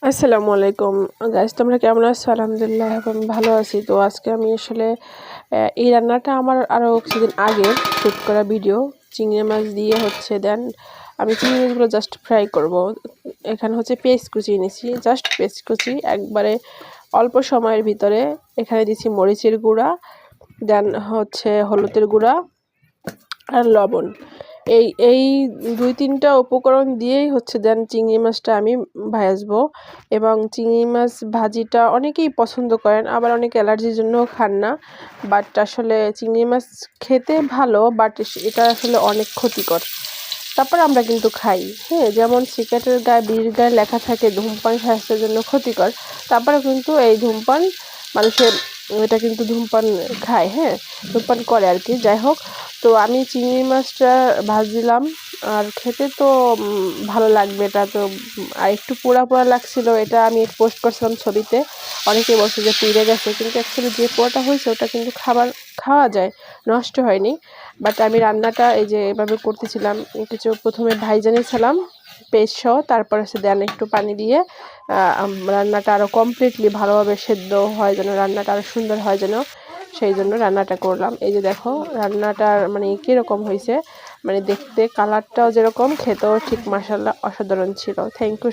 আসসালামু আলাইকুম গাইস, তোমরা কেমন আছো? আলহামদুলিল্লাহ আমি ভালো আছি। তো আজকে আমি আসলে এই রান্নাটা আমার আরও কিছুদিন আগে শ্যুট করা ভিডিও। চিংড়ি মাছ দিয়ে দেন আমি চিংড়ি মাছগুলো জাস্ট ফ্রাই করব। এখানে পেঁয়াজ কুচি নিয়েছি, জাস্ট পেঁয়াজ কুচি একবারে অল্প সময়ের ভিতরে। এখানে দিচ্ছি মরিচের গুঁড়া, দেন হলুদের গুঁড়া আর লবণ। এই ২-৩টা উপকরণ দিয়েই দেন চিংড়ি মাছটা আমি ভাজবো। এবং চিংড়ি মাছ ভাজিটা অনেকেই পছন্দ করেন, আবার অনেকে অ্যালার্জির জন্যও খান না। বাট আসলে চিংড়ি মাছ খেতে ভালো, বাট এটা আসলে অনেক ক্ষতিকর। তারপর আমরা কিন্তু খাই, হ্যাঁ। যেমন সিগারেটের গায়ে, বিড়ির গায়ে লেখা থাকে ধূমপান স্বাস্থ্যের জন্য ক্ষতিকর, তারপরে কিন্তু এই ধূমপান মানুষের এটা কিন্তু ধূমপান খায়, হ্যাঁ, ধূমপান করে আর কি। যাই হোক, তো আমি চিংড়ি মাছটা ভাজছিলাম, আর খেতে তো ভালো লাগবে। এটা তো আর একটু পোড়া পোড়া লাগছিল, এটা আমি পোস্ট করছিলাম ছবিতে। অনেকে বলছে যে পুড়ে গেছে, কিন্তু অ্যাকচুয়ালি যে পোড়াটা হয়েছে ওটা কিন্তু খাওয়া যায়, নষ্ট হয়নি। বাট আমি রান্নাটা এই যে এভাবে করতেছিলাম, কিছু প্রথমে ভাইজা নিয়েছিলাম পেস্ট সহ, তারপর দেন একটু পানি দিয়ে রান্নাটা আরও কমপ্লিটলি ভালোভাবে সেদ্ধ হয়, যেন রান্নাটা আরও সুন্দর হয় যেন, সেই জন্য রান্নাটা করলাম। এই যে দেখো রান্নাটার মানে কীরকম হয়েছে, মানে দেখতে কালারটাও যেরকম, খেতেও ঠিক মাশাআল্লাহ অসাধারণ ছিল। Thank you.